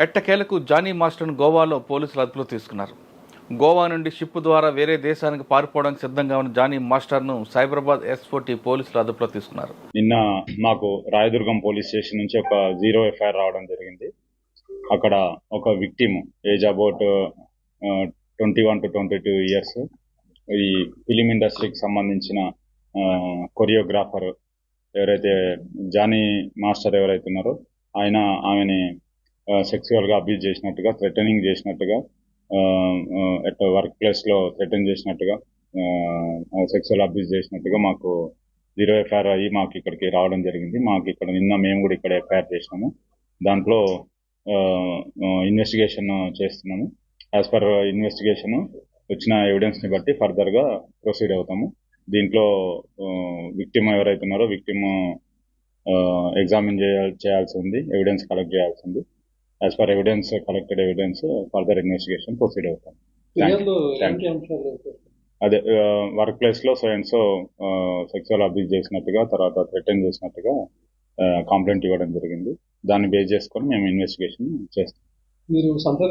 ఎట్టకేలకు జానీ మాస్టర్ను గోవాలో పోలీసులు అదుపులో తీసుకున్నారు. గోవా నుండి షిప్ ద్వారా వేరే దేశానికి పారిపోవడానికి సిద్ధంగా ఉన్న జానీ మాస్టర్ను సైబరాబాద్ S40 పోలీసులు అదుపులో తీసుకున్నారు. నిన్న మాకు రాయదుర్గం పోలీస్ స్టేషన్ నుంచి ఒక 0 ఎఫ్ఐఆర్ రావడం జరిగింది. అక్కడ ఒక victim age about 21 to 22 years, ఈ ఫిలిం ఇండస్ట్రీకి సంబంధించిన కొరియోగ్రాఫర్ ఎవరైతే జానీ మాస్టర్ ఎవరైతే ఉన్నారో ఆమెని సెక్సువల్గా అబ్యూజ్ చేసినట్టుగా, థ్రెటనింగ్ చేసినట్టుగా, వర్క్ ప్లేస్లో థ్రెటన్ చేసినట్టుగా, సెక్సువల్ అబ్యూజ్ చేసినట్టుగా మాకు 0 ఎఫ్ఐఆర్ అయ్యి మాకు ఇక్కడికి రావడం జరిగింది. మాకు ఇక్కడ నిన్న మేము కూడా ఇక్కడ ఎఫ్ఐఆర్ చేసినాము. దాంట్లో ఇన్వెస్టిగేషన్ చేస్తున్నాము. యాజ్ పర్ ఇన్వెస్టిగేషన్ వచ్చిన ఎవిడెన్స్ని బట్టి ఫర్దర్గా ప్రొసీడ్ అవుతాము. దీంట్లో విక్టిమ్ ఎవరైతే ఉన్నారో విక్టిమ్ ఎగ్జామిన్ చేయాల్సి ఉంది, ఎవిడెన్స్ కలెక్ట్ చేయాల్సి ఉంది. As per evidence collected evidence further investigation proceed అవుతాం. అదే వర్క్ ప్లేస్లో సో సెక్సువల్ అబ్యూజ్ చేసినట్టుగా, తర్వాత థ్రెటన్ చేసినట్టుగా కంప్లైంట్ ఇవ్వడం జరిగింది. దాన్ని బేస్ చేసుకొని మేము ఇన్వెస్టిగేషన్ చేస్తాం.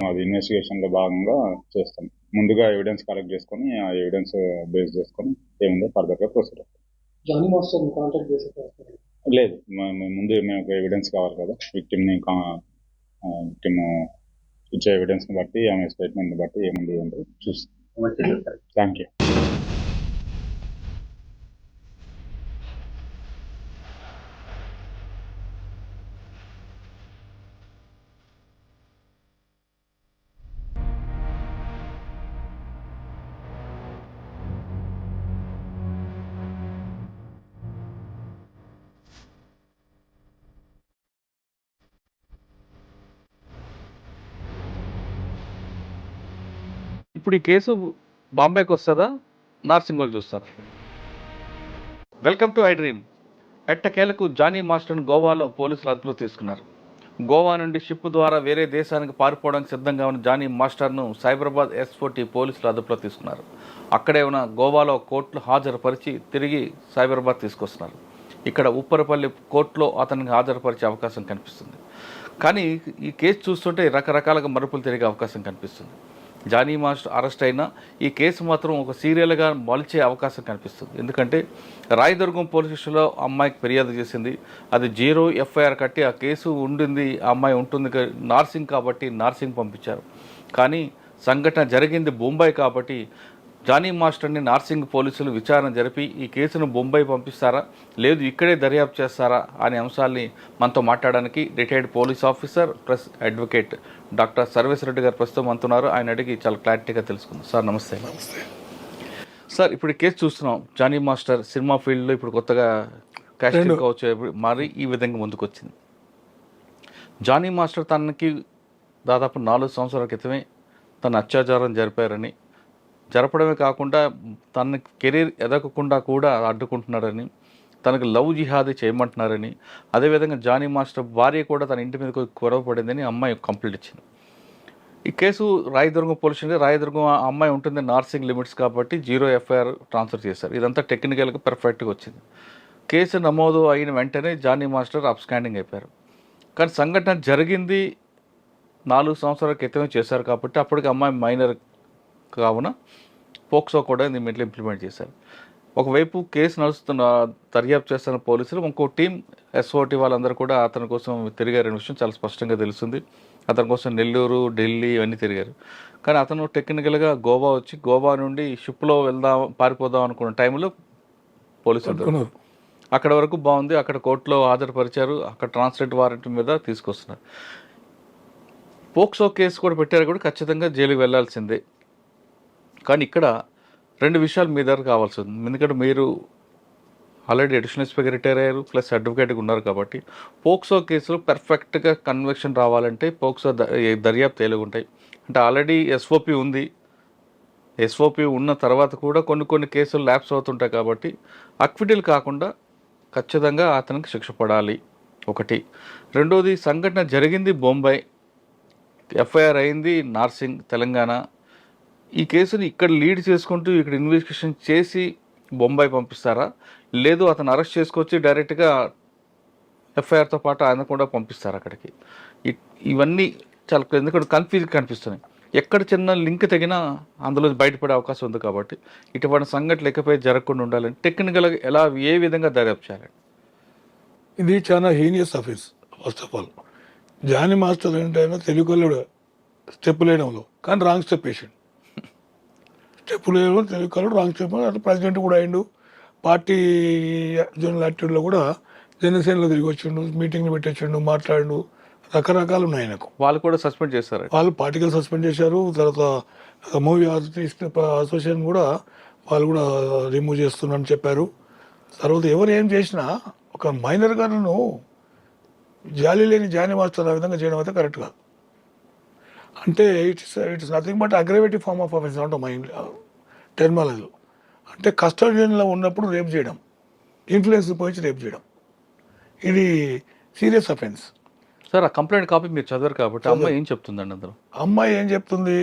అది ఇన్వెస్టిగేషన్ లో భాగంగా చేస్తాం. ముందుగా ఎవిడెన్స్ కలెక్ట్ చేసుకొని ఆ ఎవిడెన్స్ బేస్ చేసుకొని ఏముందో ఫర్దర్ గా ప్రొసీడ్ అవుతాం. లేదు, ముందు మేము ఎవిడెన్స్ కావాలి కదా, విక్టిమ్ ఇచ్చే ఎవిడెన్స్ ని బట్టి, ఆమె స్టేట్మెంట్ ని బట్టి ఏముంది ఏంటో చూస్తాం. Thank you. ఇప్పుడు ఈ కేసు బాంబేకి వస్తుందా, నార్సింగ్కి చూస్తారా? Welcome to I dream. ఎట్టకేలకు జానీ మాస్టర్ను గోవాలో పోలీసులు అదుపులో తీసుకున్నారు. గోవా నుండి షిప్ ద్వారా వేరే దేశానికి పారిపోవడానికి సిద్ధంగా ఉన్న జానీ మాస్టర్ను సైబరాబాద్ S40 పోలీసులు అదుపులో తీసుకున్నారు. అక్కడే ఉన్న గోవాలో కోర్టులో హాజరుపరిచి తిరిగి సైబరాబాద్ తీసుకొస్తున్నారు. ఇక్కడ ఉప్పరపల్లి కోర్టులో అతనికి హాజరుపరిచే అవకాశం కనిపిస్తుంది. కానీ ఈ కేసు చూస్తుంటే రకరకాలుగా మరుపులు తిరిగే అవకాశం కనిపిస్తుంది. జానీ మాస్టర్ అరెస్ట్ అయినా ఈ కేసు మాత్రం ఒక సీరియల్గా మలిచే అవకాశం కనిపిస్తుంది. ఎందుకంటే రాయదుర్గం పోలీస్ స్టేషన్లో అమ్మాయికి ఫిర్యాదు చేసింది, అది 0 ఎఫ్ఐఆర్ కట్టి ఆ కేసు ఉండింది, ఆ అమ్మాయి ఉంటుంది నార్సింగ్ కాబట్టి నార్సింగ్ పంపించారు. కానీ సంఘటన జరిగింది బొంబాయి కాబట్టి జానీ మాస్టర్ని నార్సింగ్ పోలీసులు విచారణ జరిపి ఈ కేసును బొంబాయి పంపిస్తారా, లేదు ఇక్కడే దర్యాప్తు చేస్తారా అనే అంశాల్ని మనతో మాట్లాడడానికి retired police officer plus advocate doctor Sarveswara Reddy garu ప్రస్తుతం అంటున్నారు. ఆయన అడిగి చాలా క్లారిటీగా తెలుసుకుందాం. సార్ నమస్తే. సార్, ఇప్పుడు ఈ కేసు చూస్తున్నాం, జానీ మాస్టర్ సినిమా ఫీల్డ్లో ఇప్పుడు కొత్తగా కాస్టింగ్ వచ్చే మరి ఈ విధంగా ముందుకు వచ్చింది. జానీ మాస్టర్ తనకి దాదాపు 4 సంవత్సరాల క్రితమే తన అత్యాచారం జరిపారని, జరపడమే కాకుండా తన కెరీర్ ఎదగకుండా కూడా అడ్డుకుంటున్నారని, తనకు లవ్ జిహాదీ చేయమంటున్నారని, అదేవిధంగా జానీ మాస్టర్ భార్య కూడా తన ఇంటి మీద గొడవ పడిందని అమ్మాయి కంప్లైంట్ ఇచ్చింది. ఈ case Rayadurgam police station, Rayadurgam అమ్మాయి ఉంటుంది నార్సింగ్ లిమిట్స్ కాబట్టి 0 ఎఫ్ఐఆర్ ట్రాన్స్ఫర్ చేశారు. ఇదంతా టెక్నికల్గా పర్ఫెక్ట్గా వచ్చింది. కేసు నమోదు అయిన వెంటనే జానీ మాస్టర్ అబ్స్కాండింగ్ అయిపోయారు. కానీ సంఘటన జరిగింది 4 సంవత్సరాల క్రితమే చేశారు కాబట్టి అప్పటికి అమ్మాయి మైనర్ కావున పోక్సో కూడా దీన్ని ఇంప్లిమెంట్ చేశారు. ఒకవైపు కేసు నడుస్తున్న దర్యాప్తు చేస్తున్న పోలీసులు, ఇంకో టీం S40 వాళ్ళందరూ కూడా అతని కోసం తిరిగారనే విషయం చాలా స్పష్టంగా తెలుస్తుంది. అతని కోసం నెల్లూరు, ఢిల్లీ ఇవన్నీ తిరిగారు. కానీ అతను టెక్నికల్గా గోవా వచ్చి, గోవా నుండి షిప్లో పారిపోదాం అనుకున్న టైంలో పోలీసులు అక్కడ వరకు బాగుంది, అక్కడ కోర్టులో హాజరుపరిచారు, అక్కడ ట్రాన్స్లేట్ వారెంట్ మీద తీసుకొస్తున్నారు. పోక్సో కేసు కూడా పెట్టారు, కూడా ఖచ్చితంగా జైలుకి వెళ్లాల్సిందే. కానీ ఇక్కడ 2 విషయాలు మీ దగ్గర కావాల్సి ఉంది. ఎందుకంటే మీరు ఆల్రెడీ అడిషనల్ ఇన్స్పెక్టర్ రిటైర్ అయ్యారు, ప్లస్ అడ్వకేట్గా ఉన్నారు కాబట్టి పోక్సో కేసులో పర్ఫెక్ట్గా కన్విక్షన్ రావాలంటే పోక్సో దర్యాప్తు ఎలాగుంటాయి అంటే ఆల్రెడీ SOP ఉంది. SOP ఉన్న తర్వాత కూడా కొన్ని కేసులు ల్యాప్స్ అవుతుంటాయి కాబట్టి అక్విటల్ కాకుండా ఖచ్చితంగా అతనికి శిక్ష పడాలి ఒకటి. రెండోది, సంఘటన జరిగింది బొంబాయి, ఎఫ్ఐఆర్ అయింది నార్సింగ్ తెలంగాణ. ఈ కేసుని ఇక్కడ లీడ్ చేసుకుంటూ ఇక్కడ ఇన్వెస్టిగేషన్ చేసి బొంబాయి పంపిస్తారా, లేదు అతను అరెస్ట్ చేసుకొచ్చి డైరెక్ట్గా ఎఫ్ఐఆర్తో పాటు ఆయన కూడా పంపిస్తారు అక్కడికి. ఇవన్నీ చాలా ఎందుకంటే కన్ఫ్యూజ్ కనిపిస్తున్నాయి. ఎక్కడ చిన్న లింక్ తగినా అందులో బయటపడే అవకాశం ఉంది. కాబట్టి ఇటువంటి సంఘటనలు ఎక్కపై జరగకుండా ఉండాలని టెక్నికల్గా ఎలా ఏ విధంగా దర్యాప్తు చేయాలి? ఇది చాలా heinous offence. First of all Jani master ఏంటైనా తెలుగులో స్టెప్ వేయడంలో కానీ రాంగ్ స్టెప్ వేసాడు. స్టెప్ వేయడంలో తెలుగులో రాంగ్ స్టెప్. అట్లా ప్రెసిడెంట్ కూడా అయిండు. పార్టీ జనరల్ యాక్టివిటీలో కూడా జనసేనలో తిరిగి వచ్చిండు, మీటింగ్లు పెట్టొచ్చిండు, మాట్లాడిండు. రకరకాలు ఉన్నాయి ఆయనకు. వాళ్ళు కూడా సస్పెండ్ చేస్తారు. వాళ్ళు పార్టికల్ సస్పెండ్ చేశారు. తర్వాత మూవీ ఆర్టిస్ట్ అసోసియేషన్ కూడా వాళ్ళు కూడా రిమూవ్ చేస్తున్నారని చెప్పారు. తర్వాత ఎవరు ఏం చేసినా ఒక మైనర్ గాను జాలి లేని జానీ మాస్టర్ ఆ విధంగా చేయడం అయితే కరెక్ట్ కాదు. అంటే it's nothing but aggravative form of offence అంటాం మా టెర్మాలజీలో. అంటే కస్టోడియన్లో ఉన్నప్పుడు రేప్ చేయడం, ఇన్ఫ్లుయెన్స్ పోయించి రేప్ చేయడం, ఇది సీరియస్ అఫెన్స్. సార్ ఆ కంప్లైంట్ కాపీ మీరు చదివారు కాబట్టి అమ్మాయి ఏం చెప్తుందండి అందులో? అమ్మాయి ఏం చెప్తుంది,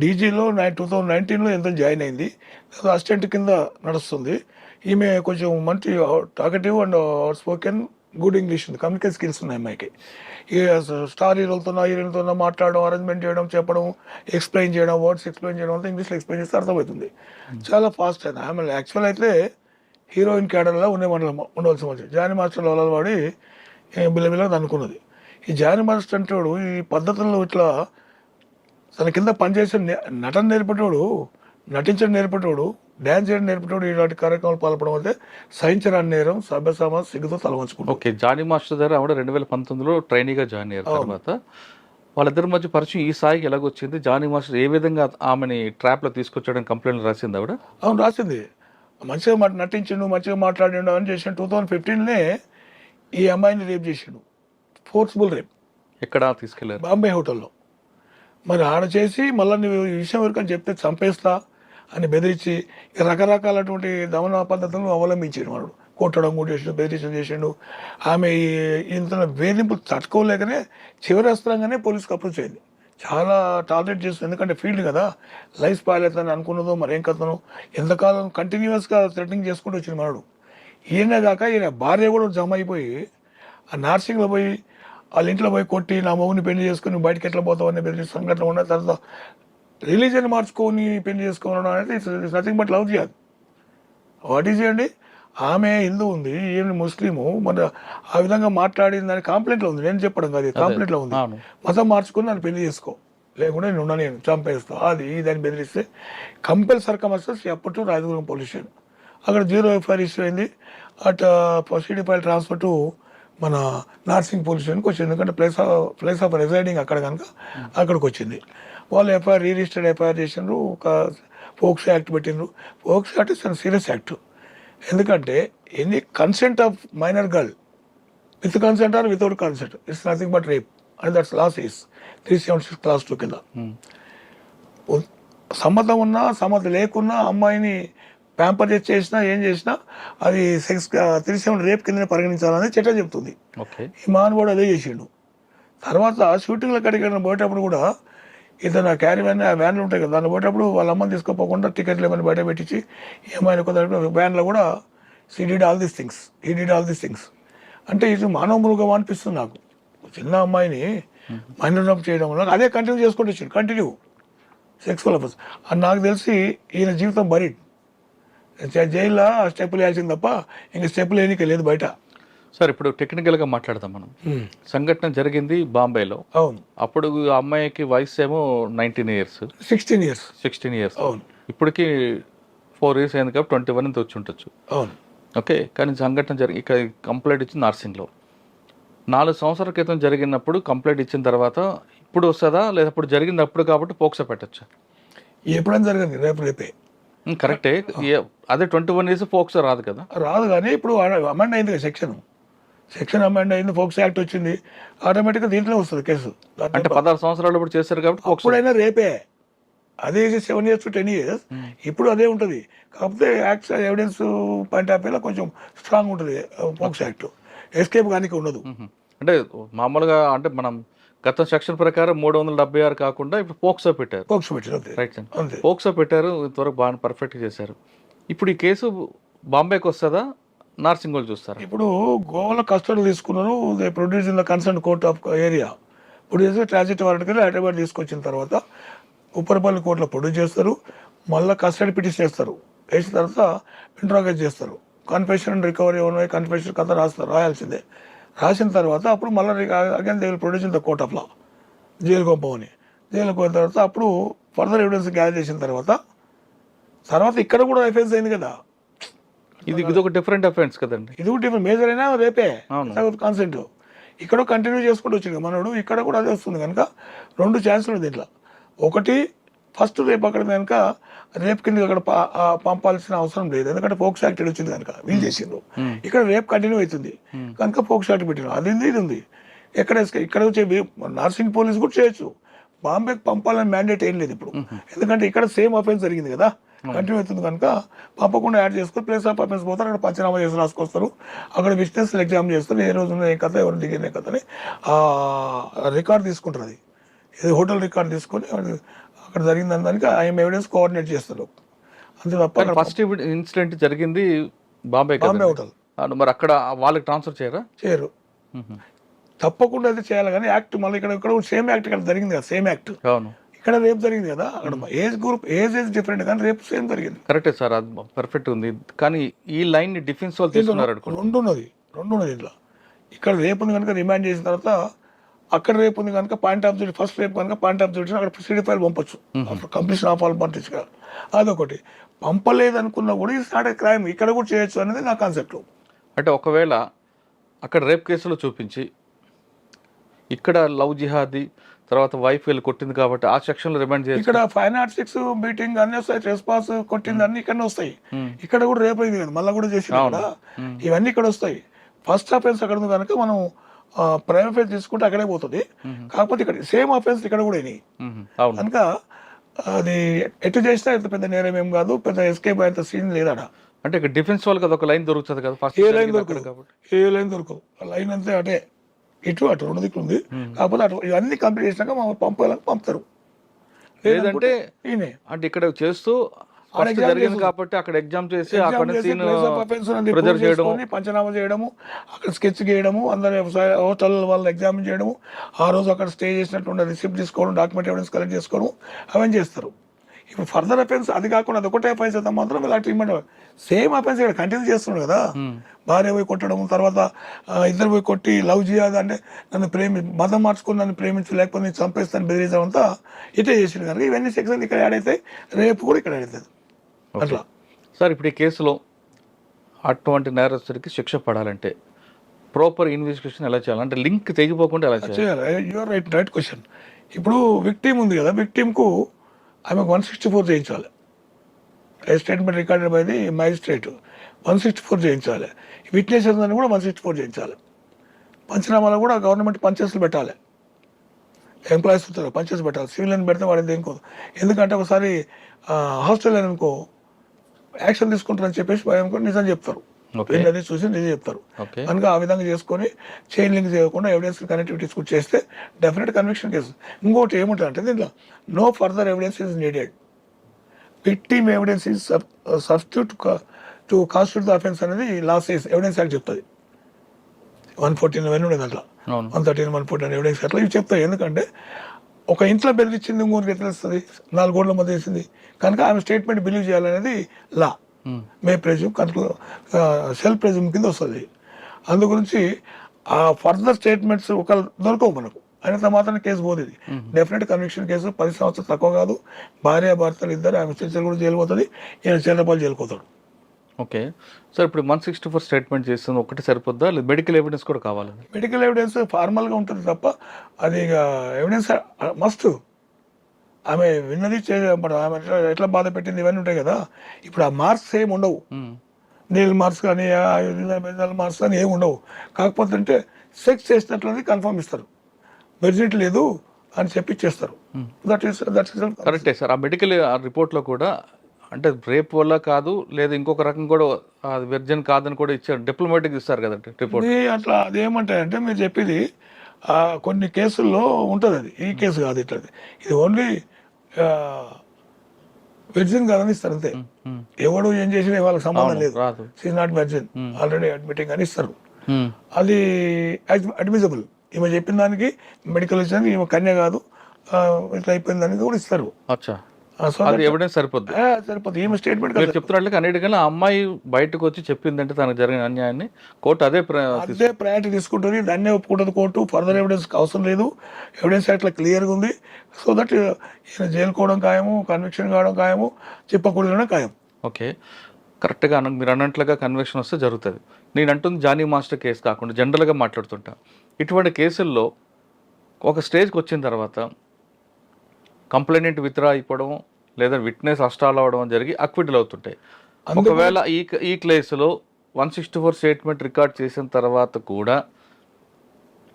డీజీలో 2019లో ఎంతో జాయిన్ అయింది, అసిస్టెంట్ కింద నడుస్తుంది. ఈమె కొంచెం మంచి talkative and out spoken, good English ఉంది, కమ్యూనికేషన్ స్కిల్స్ ఉన్నాయి అమ్మాయికి. ఇక స్టార్ హీరోలతో మాట్లాడడం, అరేంజ్మెంట్ చేయడం, చెప్పడం, ఎక్స్ప్లెయిన్ చేయడం, వర్డ్స్ ఎక్స్ప్లెయిన్ చేయడం అంతా ఇంగ్లీష్లో ఎక్స్ప్లెయిన్ చేస్తే అర్థమవుతుంది. చాలా ఫాస్ట్ అయినా ఆమె యాక్చువల్ అయితే హీరోయిన్ క్యాడర్లో ఉండవలసి వచ్చింది. జానీ మాస్టర్ వల్ల వాడి బిల్లబిల్ల అనుకున్నది. ఈ జానీ మాస్టర్ అంటాడు ఈ పద్ధతుల్లో ఇట్లా తన కింద పనిచేసే నటన నేర్పేటోడు, నటించడం నేర్పేటోడు, డ్యాన్స్ చేయడం నేర్పేటోడు ఇలాంటి కార్యక్రమాలు పాల్పడడం అయితే సహించరాని నేరం, సభ్య సమాజ సిగ్గుతో తలవంచుకుంటాం. ఓకే, జానీ మాస్టర్ దగ్గర ఆవిడ 2019లో ట్రైనీగా జాయిన్ అయ్యారు. తర్వాత వాళ్ళిద్దరి మధ్య పరిచయం ఈ స్థాయికి ఎలాగొచ్చింది? జానీ మాస్టర్ ఏ విధంగా ఆమెని ట్రాప్లో తీసుకొచ్చాడని కంప్లైంట్ రాసింది ఆవిడ? అవును రాసింది. మంచిగా నటించిండు, మంచిగా మాట్లాడిండు అని చేసిండు. 2015 ఈ అమ్మాయిని రేప్ చేసిండు, ఫోర్స్ఫుల్ రేప్. ఎక్కడ తీసుకెళ్లారు? బాంబే హోటల్లో. మరి ఆడ చేసి మళ్ళీ నువ్వు ఈ విషయం ఎవరికని చెప్తే చంపేస్తా అని బెదిరించి రకరకాలటువంటి దమన పద్ధతులను అవలంబించాడు. వాడు కొట్టడం కూడా చేసిండు, బెదిరించడం చేసిండు. ఆమె ఇంత వేధింపులు తట్టుకోలేకనే చివరి అస్త్రంగానే పోలీసుకు అప్రోచ్ అయింది. చాలా టార్గెట్ చేస్తుంది, ఎందుకంటే ఫీల్డ్ కదా, లైఫ్ స్పాయిల్ అవుతుందని అనుకున్నదో మరేం కథను. ఎంతకాలం కంటిన్యూస్గా థ్రెటనింగ్ చేసుకుంటూ వచ్చింది మనడు. ఈయన కాక ఈయన భార్య కూడా జమ అయిపోయి ఆ నార్సింగ్లో పోయి వాళ్ళ ఇంట్లో పోయి కొట్టి నా మగుని పెళ్లి చేసుకుని బయటకి ఎట్లా పోతావు అనే బెదిరి సంఘటన ఉన్న తర్వాత రిలీజన్ మార్చుకొని పెళ్లి చేసుకోవడం అనేది ఇట్స్ నథింగ్ బట్ లవ్ చేయాలి. వాట్ ఈజ్ అండి, ఆమె హిందూ ఉంది, ఈయన ముస్లిము, మన ఆ విధంగా మాట్లాడిందని కంప్లైంట్లో ఉంది. నేను చెప్పడం కాదు, కంప్లైంట్లో ఉంది. మతం మార్చుకుని నన్ను పెళ్లి చేసుకో, లేకుండా నేను ఉన్నా, నేను చంపేస్తా, అది దాన్ని బెదిరిస్తే compel circumstance up to Rayadurgam police station. అక్కడ 0 ఎఫ్ఐఆర్ ఇష్యూ అయింది. At city file transfer to మన నార్సింగ్ పోలీస్ స్టేషన్కి వచ్చింది. ఎందుకంటే ప్లేస్ ఆఫ్ రెసైడింగ్ అక్కడ కనుక అక్కడికి వచ్చింది. వాళ్ళు ఎఫ్ఐఆర్ రిజిస్టర్డ్ ఎఫ్ఐఆర్ చేసిండ్రు, ఒక పోక్సో యాక్ట్ పెట్టిండ్రు. POCSO act is serious act. ఎందుకంటే any consent of minor girl with consent or without consent it's nothing but rape and that's laws is 376 clause 2 కింద. సమ్మతం ఉన్నా సమ్మతం లేకున్నా అమ్మాయిని ప్యాంపర్ చేసినా ఏం చేసినా అది సెక్స్ 37 రేప్ కింద పరిగణించాలని చట్టం చెప్తుంది. ఈ మానవుడు అదే చేసిండు. తర్వాత షూటింగ్ల కడిగిన పోయేటప్పుడు కూడా ఇతను క్యారీ వ్యాన్, ఆ వ్యాన్లు ఉంటాయి కదా, దాన్ని పోయేటప్పుడు వాళ్ళ అమ్మని తీసుకోపోకుండా టికెట్లు ఏమైనా బయట పెట్టించి ఈ అమ్మాయిని కొంత వ్యాన్లో కూడా he did all these things. అంటే ఇది మానవ మృగం అనిపిస్తుంది నాకు. చిన్న అమ్మాయిని మైనర్ అప్ చేయడం వల్ల అదే కంటిన్యూ చేసుకుంటూ వచ్చాడు, కంటిన్యూ సెక్సువల్ అఫెన్స్. అని నాకు తెలిసి ఈయన జీవితం బరీడ్. జైల్లో స్టెప్పులు వేయాల్సింది తప్ప ఇంకా స్టెప్పులు వేయనిక లేదు బయట. సార్ ఇప్పుడు టెక్నికల్గా మాట్లాడదాం మనం. సంఘటన జరిగింది బాంబేలో. అవును. అప్పుడు ఆ అమ్మాయికి వయసు ఏమో 19 years, 16 years. అవును. ఇప్పటికి 4 years అయింది కాబట్టి 21 వచ్చి ఉండొచ్చు. అవును. ఓకే, కానీ సంఘటన జరిగి ఇక్కడ కంప్లైంట్ ఇచ్చింది నార్సింగ్లో. 4 సంవత్సరాల క్రితం జరిగినప్పుడు కంప్లైంట్ ఇచ్చిన తర్వాత ఇప్పుడు వస్తుందా, లేదా అప్పుడు జరిగింది అప్పుడు కాబట్టి పోక్సో పెట్టచ్చు? ఎప్పుడైనా జరిగింది, రేపే. కరెక్టే. అదే 21 years పోక్సో రాదు కదా? రాదు, కానీ ఇప్పుడు అమెండ్ అయింది కదా, సెక్షన్ అమెండ్ అయింది, పోక్సో యాక్ట్ వచ్చింది, ఆటోమేటిక్గా దీంట్లో వస్తుంది కేసు. అంటే 16 సంవత్సరాలు ఇప్పుడు చేశారు కాబట్టి అప్పుడైనా రేపే. అదే 7 years to 10 years ఇప్పుడు అదే ఉంటుంది. కాకపోతే యాక్ట్ ఎవిడెన్స్ పాయింట్ ఆఫ్ వ్యూలో కొంచెం స్ట్రాంగ్ ఉంటుంది పోక్సో యాక్ట్, ఎస్కేప్ కానీ ఉండదు. అంటే మామూలుగా అంటే మనం గత సెక్షన్ ప్రకారం 376 కాకుండా ఇప్పుడు పోక్సో పెట్టారు. రైట్ సార్, పోక్సో పెట్టారు. ఇంతవరకు బాగా పర్ఫెక్ట్గా చేశారు. ఇప్పుడు ఈ కేసు బాంబేకి వస్తుందా, నార్సింగ్ వాళ్ళు చూస్తారా? ఇప్పుడు గోవాలో కస్టడీ తీసుకున్నారు, they produce in the concern court of area. Produce transit warrant కింద హైదరాబాద్ తీసుకొచ్చిన తర్వాత ఉప్పరపల్లి కోర్టులో ప్రొడ్యూస్ చేస్తారు, మళ్ళీ కస్టడీ పిటిషన్ చేస్తారు, వేసిన తర్వాత ఇంట్రాగేట్ చేస్తారు, కన్ఫెషన్ అండ్ రికవరీ ఉన్నాయి, కన్ఫెషన్ కథ రాస్తారు, రాయాల్సిందే. రాసిన తర్వాత అప్పుడు మళ్ళీ again they will produce in the court of law, జైలుకు పంపమని. జైలుకు పోయిన తర్వాత అప్పుడు ఫర్దర్ ఎవిడెన్స్ గ్యాదర్ చేసిన తర్వాత ఇక్కడ కూడా ఎఫెన్స్ అయింది కదా. ఇది ఒక డిఫరెంట్ అఫెన్స్ కదండి. ఇది కూడా డిఫరెంట్, మేజర్ అయినా రేపే అవును. కాన్సెంట్. ఇక్కడ కంటిన్యూ చేసుకుంటూ వచ్చింది మనోడు, ఇక్కడ కూడా అదే వస్తుంది కనుక 2 ఛాన్సులు దీంట్లో. ఒకటి ఫస్ట్ రేపు అక్కడ కనుక రేపు కింద అక్కడ పంపాల్సిన అవసరం లేదు, ఎందుకంటే పోక్స్ యాక్ట్ వచ్చింది కనుక వీళ్ళు చేసిండ్రు. ఇక్కడ రేపు కంటిన్యూ అవుతుంది కనుక పోక్స్ యాక్ట్ పెట్టిన అది ఉంది, ఇది ఉంది. ఇక్కడ వచ్చే నార్సింగ్ పోలీస్ కూడా చేయొచ్చు, బాంబేకి పంపాలని మ్యాండేట్ ఏం లేదు ఇప్పుడు, ఎందుకంటే ఇక్కడ సేమ్ అఫెన్స్ జరిగింది కదా, కంటిన్యూ అవుతుంది కనుక పంపకుండా యాడ్ చేసుకొని ప్లేస్ ఆఫ్ అఫెన్స్ పోతారు, అక్కడ పంచనామా చేసి రాసుకొస్తారు, అక్కడ విట్నెస్ ఎగ్జామ్ చేస్తారు, ఏ రోజు ఏ కథ ఎవరు దిగిన కథ అని రికార్డ్ తీసుకుంటారు. అది ఇది హోటల్ రికార్డ్ తీసుకొని అక్కడ జరిగిన దానికి ఐఎం ఎవిడెన్స్ కోఆర్డినేట్ చేస్తారు, అంతే తప్ప. ఫస్ట్ ఇన్సిడెంట్ జరిగింది బాంబే హోటల్, మరి అక్కడ వాళ్ళకి ట్రాన్స్ఫర్ చేయరు. తప్పకుండా అయితే చేయాలి కానీ యాక్ట్ మళ్ళీ ఇక్కడ సేమ్ యాక్ట్ ఇక్కడ జరిగింది కదా, సేమ్ యాక్ట్ అవును ఇక్కడ రేపు జరిగింది కదా, అక్కడ ఏజ్ గ్రూప్ ఏజ్ డిఫరెంట్ కానీ రేపు సేమ్ జరిగింది. కరెక్టే సార్, అది పర్ఫెక్ట్ ఉంది. కానీ ఈ లైన్ ని డిఫెన్స్ వాళ్ళు తీసుకున్నారు అనుకోండి. రెండు ఉన్నది ఇంట్లో. ఇక్కడ రేపు ఉంది కనుక రిమాండ్ చేసిన తర్వాత అక్కడ రేపు ఉంది కనుక పాయింట్ ఆఫ్ డ్యూటీ, ఫస్ట్ రేపు కనుక పాయింట్ ఆఫ్ డ్యూటీ అక్కడ సిడి ఫైల్ పంపొచ్చు, కంప్లీషన్ ఆఫ్ ఆల్ పార్టీస్. అదొకటి. పంపలేదనుకున్నా కూడా ఇది నాట్ ఏ క్రైమ్, ఇక్కడ కూడా చేయొచ్చు అనేది నా కాన్సెప్ట్. అంటే ఒకవేళ అక్కడ రేప్ కేసులో చూపించి ఇక్కడ లవ్ జిహాదీ తర్వాత వైఫ్ వెళ్ళి కొట్టింది కాబట్టి ఆ సెక్షన్ లో రిమాండ్ చేసి ఇక్కడ 506 మీటింగ్ అన్ని వస్తాయి, రెస్పాన్స్ కొట్టింది అన్ని ఇక్కడనే వస్తాయి. ఇక్కడ కూడా రేపు అయింది కదా, మళ్ళీ కూడా చేసి ఇవన్నీ ఇక్కడ వస్తాయి. ఫస్ట్ అఫెన్స్ అక్కడ ఉంది కనుక మనం ప్రైమ్ అఫెన్స్ తీసుకుంటే అక్కడే పోతుంది, కాకపోతే ఇక్కడ సేమ్ అఫెన్స్ ఇక్కడ కూడా అయినాయి కనుక అది ఎటు చేసినా ఎంత పెద్ద నేరం ఏం కాదు, పెద్ద ఎస్కేప్ అయ్యేంత సీన్ లేదాడ. అంటే ఇక్కడ డిఫెన్స్ వాళ్ళకి అదొక లైన్ దొరుకుతుంది కదా, ఫస్ట్ ఏ లైన్ దొరకదు, లైన్ అంతే అటే ఇటు అటు 2 దిక్కులు ఉంది, కాకపోతే అటు ఇవన్నీ కంప్లీట్ చేసినాక పంపాలని పంపుతారు. లేదంటే అంటే ఇక్కడ చేస్తూ జరిగింది కాబట్టి అక్కడ ఎగ్జామ్ చేసి పంచనామా చేయడము, అక్కడ స్కెచ్ చేయడము, అందరి హోటల్ వాళ్ళని ఎగ్జామిన్ చేయడము, ఆ రోజు అక్కడ స్టే చేసినట్టు రిసిప్ట్ తీసుకోవడం, డాక్యుమెంట్ ఎవిడెన్స్ కలెక్ట్ చేసుకోవడం, అవన్నీ చేస్తారు. ఇప్పుడు ఫర్దర్ అఫెన్స్ అది కాకుండా అది ఒకటే అఫెన్స్ అయితే మాత్రం ఇలా ట్రీట్మెంట్ సేమ్ అఫెన్స్ ఇక్కడ కంటిన్యూ చేస్తున్నాడు కదా. భార్య పోయి కొట్టడం, తర్వాత ఇద్దరు పోయి కొట్టి లవ్ చేయాలి అంటే నన్ను మతం మార్చుకుని నన్ను ప్రేమించు లేకపోతే నేను చంపేస్తాను బెదిరించడం అంతా ఇటే చేసింది కనుక ఇవన్నీ సెక్షన్ ఇక్కడ యాడ్ అవుతాయి, రేపు కూడా ఇక్కడ యాడ్ అవుతుంది అట్లా. సార్ ఇప్పుడు ఈ కేసులో అటువంటి నేరస్తుడికి శిక్ష పడాలంటే ప్రాపర్ ఇన్వెస్టిగేషన్ ఎలా చేయాలి, అంటే లింక్ తెగిపోకుండా ఎలా చేయాలి? Your right question. ఇప్పుడు విక్టిమ్ ఉంది కదా, విక్టిమ్కు ఆమెకు 164 చేయించాలి, statement recorded by the magistrate 164 చేయించాలి, విట్నెసెస్ అని కూడా 164 చేయించాలి, పంచనామాలో కూడా గవర్నమెంట్ పంచెస్లు పెట్టాలి, ఎంప్లాయీస్ ఉంటారు పంచెస్ పెట్టాలి, సివిల్ అని పెడితే వాడిని దేనికోదు, ఎందుకంటే ఒకసారి హాస్టల్ అనుకో యాక్షన్ తీసుకుంటారని చెప్పేసి భయం నిజం చెప్తారు, అది చూసి నిజం చెప్తారు కనుక ఆ విధంగా చేసుకొని చైన్ లింక్ చేయకుండా ఎవిడెన్స్ కనెక్టివిటీస్ కూడా చేస్తే డెఫినెట్ కన్విక్షన్ కేసు. ఇంకోటి ఏముంటుందంటే దీంట్లో no further evidence is needed, victim evidence is substitute to constitute the offence అనేది లా సేస్, ఎవిడెన్స్ యాక్ట్ చెప్తుంది. 114 అవన్నీ ఉండేది అట్లా, 113 114 ఎవిడెన్స్ అట్లా ఇవి చెప్తాయి. ఎందుకంటే ఒక ఇంట్లో బెదిరించింది ఇంకోరికి ఎట్లా వస్తుంది, 4 గోడల మధ్య వేసింది కనుక ఆమె స్టేట్మెంట్ బిలీవ్ చేయాలనేది లా, మే ప్రెజ్యూమ్ సెల్ఫ్ ప్రెజ్యూమ్ కింద వస్తుంది. అందు గురించి ఆ ఫర్దర్ స్టేట్మెంట్స్ ఒక దొరకవు మనకు, అయినంత మాత్రం కేసు పోతుంది. డెఫినెట్ కన్విక్షన్ కేసు 10 సంవత్సరాలు తక్కువ కాదు, భార్య భర్తలు ఇద్దరు, ఆమె చిన్న కూడా జైలు పోతుంది, ఈయన చిన్నపాలు జైలు పోతాడు. ఓకే సార్, ఇప్పుడు 164 స్టేట్మెంట్ చేస్తుంది ఒకటి సరిపోద్దా, లేదు మెడికల్ ఎవిడెన్స్ కూడా కావాలి? మెడికల్ ఎవిడెన్స్ ఫార్మల్గా ఉంటుంది తప్ప అది ఎవిడెన్స్ మస్ట్. ఆమె విన్నది ఆమె ఎట్లా బాధ పెట్టింది ఇవన్నీ ఉంటాయి కదా. ఇప్పుడు ఆ మార్క్స్ ఏమి ఉండవు, నీళ్ళ మార్క్స్ కానీ మార్క్స్ కానీ ఏమి ఉండవు, కాకపోతే అంటే సెక్స్ చేసినట్లయితే కన్ఫర్మ్ ఇస్తారు, బెర్జిట్ లేదు అని చెప్పి ఇచ్చేస్తారు. కరెక్టే సార్. ఆ మెడికల్ రిపోర్ట్లో కూడా అంటే రేప్ వల్ల కాదు లేదా ఇంకొక రకం కూడా వెర్జన్ కాదని కూడా ఇచ్చారు, డిప్లొమాటిక్ ఇస్తారు కదండి రిపోర్ట్. అట్లా అదేమంటాయంటే మీరు చెప్పేది కొన్ని కేసుల్లో ఉంటుంది, అది ఈ కేసు కాదు ఇట్లా, ఇది ఓన్లీ వెర్జిన్ కాదని ఇస్తారు అంతే. ఎవడు ఏం చేసినా వాళ్ళకి సంబంధం లేదు, రాదు. She's not virgin, already admitting అని ఇస్తారు. ఉమ్, అది అడ్మిజబుల్. ఈమె చెప్పిన దానికి మెడికల్ ఇచ్చిన ఈమె కన్య కాదు, ఇట్లా అయిపోయిన దానికి కూడా ఇస్తారు. అచ్చా, సో అది ఎవిడెన్స్ సరిపోద్ది. సరిపోతుంది. ఈమె స్టేట్మెంట్ మీరు చెప్తున్నట్లుగా అన్నిటికన్నా ఆ అమ్మాయి బయటకు వచ్చి చెప్పిందంటే తనకు జరిగిన అన్యాయాన్ని కోర్టు అదే అదే ప్రయారిటీ తీసుకుంటుంది, దాన్నే ఒప్పుకుంటుంది కోర్టు. ఫర్దర్ ఎవిడెన్స్ అవసరం లేదు, ఎవిడెన్స్ అట్లా క్లియర్గా ఉంది. సో దట్ ఈయన జైలు కోవడం ఖాయము, కన్విక్షన్ కావడం ఖాయము, చెప్పకూడదు ఖాయం. ఓకే, కరెక్ట్గా మీరు అన్నట్లుగా కన్విక్షన్ వస్తే జరుగుతుంది. నేను అంటుంది జానీ మాస్టర్ కేసు కాకుండా జనరల్గా మాట్లాడుతుంటా. ఇటువంటి కేసుల్లో ఒక స్టేజ్కి వచ్చిన తర్వాత కంప్లైంట్ విత్డ్రా అయిపోవడం లేదా విట్నెస్ అష్టాలు అవడం జరిగి అక్విటల్ అవుతుంటాయి. ఒకవేళ ఈ కేసులో 164 స్టేట్మెంట్ రికార్డ్ చేసిన తర్వాత కూడా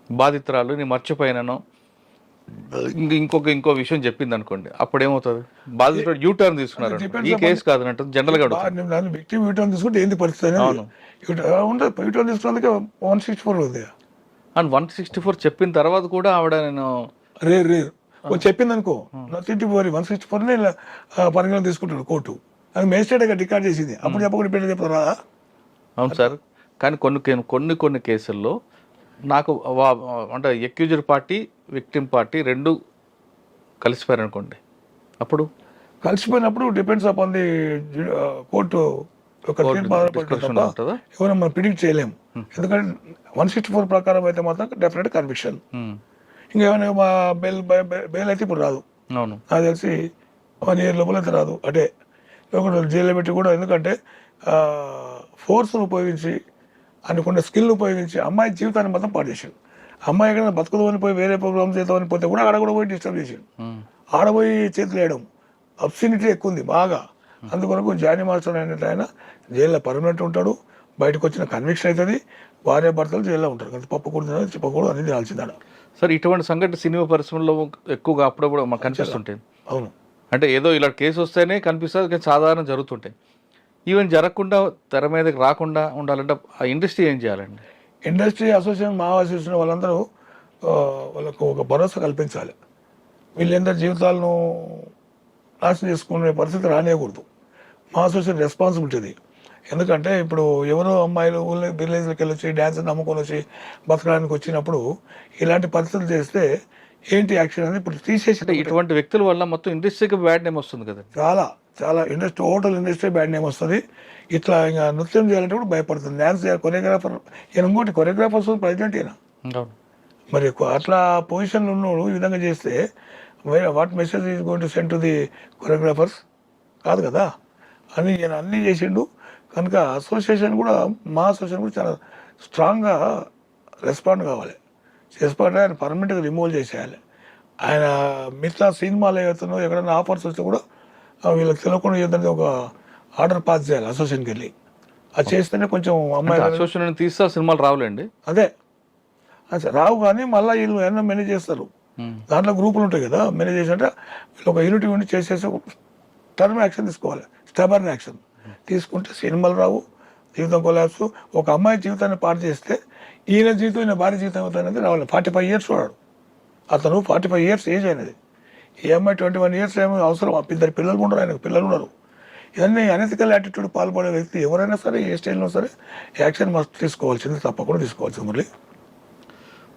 బాధితురాలు నేను మర్చిపోయినాను ఇంకో విషయం చెప్పింది అనుకోండి, అప్పుడు ఏమవుతుంది? బాధితుడు యూటర్న్ తీసుకున్నారు. ఈ కేసు కాదన్నట్టు జనరల్గా విక్టిమ్ యూటర్న్ తీసుకుంటే ఏంది పరిస్థితి అవును ఉండదు. యూటర్న్ తీసుకున్నందుకే 164 ఉంది. అండ్ 164 చెప్పిన తర్వాత కూడా ఆవిడ నేను రేర్ చెప్పింది అనుకో, నథింగ్ 164 పరిగణన తీసుకుంటాడు కోర్టు. అది మేజిస్ట్రేట్ రికార్డ్ చేసింది, అప్పుడు చెప్పకుండా పెట్టి చెప్తారా? అవును సార్, కానీ కొన్ని కేసుల్లో నాకు అంటే ఎక్యూజర్ పార్టీ విక్టిమ్ పార్టీ రెండు కలిసిపోయారు అనుకోండి, అప్పుడు కలిసిపోయినప్పుడు డిపెండ్స్ అపాన్ ది కోర్టు ఒక ఉంటుందా? ఎవరైనా మనం ప్రిడిక్ట్ చేయలేము. ఎందుకంటే 164 ప్రకారం అయితే మాత్రం డెఫినెట్ కన్విక్షన్. ఇంకేమైనా మా బెయిల్ అయితే ఇప్పుడు రాదు, అవును నాకు తెలిసి 1 year లోపల అయితే రాదు. అంటే జైల్లో పెట్టి కూడా, ఎందుకంటే ఫోర్స్ను ఉపయోగించి అనుకున్న స్కిల్ ఉపయోగించి అమ్మాయి జీవితాన్ని మొత్తం పాడు చేశాడు. అమ్మాయి ఎక్కడ బతుకుదు అని పోయి వేరే ప్రోగ్రామ్ చేద్దామని పోతే కూడా ఆడ కూడా పోయి డిస్టర్బ్ చేశాడు. ఆడపోయి చేతులు వేయడం అబ్సినిటీ ఎక్కువ ఉంది బాగా. అందుకొరకు జానీ మాస్టర్ అనేది ఆయన జైల్లో పర్మనెంట్ ఉంటాడు, బయటకు వచ్చిన కన్విక్షన్ అవుతుంది, భార్య భర్తలు జైల్లో ఉంటారు. కానీ పప్పకూడదు చెప్పకూడదు అనేది తెలిసిందాడ. సార్, ఇటువంటి సంఘటన సినిమా పరిశ్రమలో ఎక్కువగా అప్పుడప్పుడు మాకు కనిపిస్తుంటాయి. అవును, అంటే ఏదో ఇలా కేసు వస్తేనే కనిపిస్తుంది, కానీ సాధారణ జరుగుతుంటాయి. ఈవెన్ జరగకుండా తెర మీదకి రాకుండా ఉండాలంటే ఆ ఇండస్ట్రీ ఏం చేయాలండి? ఇండస్ట్రీ అసోసియేషన్, మా అసోసియేషన్ వాళ్ళందరూ వాళ్ళకు ఒక భరోసా కల్పించాలి. వీళ్ళందరి జీవితాలను నాశనం చేసుకునే పరిస్థితి రానియకూడదు. మా అసోసియేషన్ రెస్పాన్సిబిలిటీ. ఎందుకంటే ఇప్పుడు ఎవరో అమ్మాయిలు విలేజ్కి వెళ్ళొచ్చి డ్యాన్స్ నమ్ముకొని వచ్చి బతకడానికి వచ్చినప్పుడు ఇలాంటి పరిస్థితులు చేస్తే ఏంటి యాక్షన్ అని ఇప్పుడు తీసేసి, ఇటువంటి వ్యక్తుల వల్ల మొత్తం ఇండస్ట్రీకి బ్యాడ్ నేమ్ వస్తుంది కదా. చాలా industry, hotel industry bad name వస్తుంది. ఇట్లా ఇంకా నృత్యం చేయాలంటే కూడా భయపడుతుంది. డ్యాన్స్ చేయాలి, కొరియోగ్రాఫర్ ఇంకోటి కొరియోగ్రాఫర్స్ ప్రెసిడెంట్ అయినా మరి అట్లా పొజిషన్లో ఉన్నోడు ఈ విధంగా చేస్తే what message is going to send to the choreographers కాదు కదా అని ఈయన అన్నీ చేసిండు. కనుక అసోసియేషన్ కూడా, మా అసోసియేషన్ కూడా చాలా స్ట్రాంగ్గా రెస్పాండ్ కావాలి. రెస్పాండ్ ఆయన పర్మనెంట్గా రిమూవ్ చేసేయాలి. ఆయన మిగతా సినిమాలు ఏవైతున్నాయో ఎక్కడైనా ఆఫర్స్ వస్తే కూడా వీళ్ళకి తెలియకుండా ఏదంటే ఒక ఆర్డర్ పాస్ చేయాలి అసోసియేషన్కి వెళ్ళి. అది చేస్తేనే కొంచెం అమ్మాయి అసోసియేషన్ తీస్తే సినిమాలు రావులేండి. అదే రావు, కానీ మళ్ళీ వీళ్ళు ఏమన్నా మేనేజ్ చేస్తారు. దాంట్లో గ్రూపులు ఉంటాయి కదా, మేనేజ్ చేసినట్టే వీళ్ళు ఒక యూనిటీ ఉండి చేసేసి టర్మ్ యాక్షన్ తీసుకోవాలి, స్టబర్న్ యాక్షన్ తీసుకుంటే సినిమాలు రావు, జీవితం కొలాప్స్. ఒక అమ్మాయి జీవితాన్ని పాడు చేస్తే ఈయన జీవితం, ఈయన భార్య జీవితం అవుతాయనేది రావాలి. 45 years వాడు, అతను 45 years ఏజ్ అయినది. ఈ అమ్మాయి 21 years ఏమో అవసరం. 2 పిల్లలు ఉండరు, ఆయనకు పిల్లలు ఉన్నారు. ఇవన్నీ అనెథికల్ యాటిట్యూడ్ పాల్పడే వ్యక్తి ఎవరైనా సరే, ఏ స్టైల్లో సరే యాక్షన్ మస్ట్ తీసుకోవాల్సింది, తప్పకుండా తీసుకోవాల్సింది. మళ్ళీ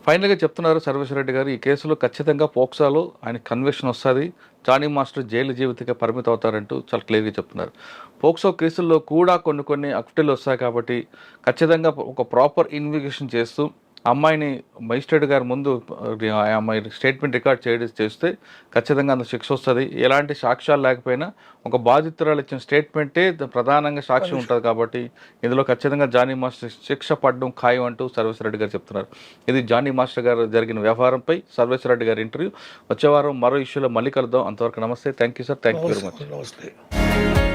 ఫైనల్గా చెప్తున్నారు సర్వేశ్వరరెడ్డి గారు, ఈ కేసులో ఖచ్చితంగా పోక్సాలో ఆయన కన్విక్షన్ వస్తుంది, జానీ మాస్టర్ జైలు జీవితకే పరిమితం అవుతారంటూ చాలా క్లియర్గా చెప్తున్నారు. పోక్సో కేసుల్లో కూడా కొన్ని అక్విటల్ వస్తాయి కాబట్టి ఖచ్చితంగా ఒక ప్రాపర్ ఇన్వెస్టిగేషన్ చేస్తూ అమ్మాయిని మెజిస్ట్రేట్ గారి ముందు అమ్మాయి స్టేట్మెంట్ రికార్డ్ చేస్తే ఖచ్చితంగా అంత శిక్ష వస్తుంది. ఎలాంటి సాక్ష్యాలు లేకపోయినా ఒక బాధితురాలు ఇచ్చిన స్టేట్మెంటే ప్రధానంగా సాక్షి ఉంటుంది కాబట్టి ఇందులో ఖచ్చితంగా జానీ మాస్టర్ శిక్ష పడడం ఖాయం అంటూ సర్వేశ్వరరెడ్డి గారు చెప్తున్నారు. ఇది జానీ మాస్టర్ గారు జరిగిన వ్యవహారంపై సర్వేశ్వరరెడ్డి గారి ఇంటర్వ్యూ. వచ్చే వారం మరో ఇష్యూలో మళ్ళీ కలుద్దాం. అంతవరకు నమస్తే. Thank you sir. Thank you very much. నమస్తే.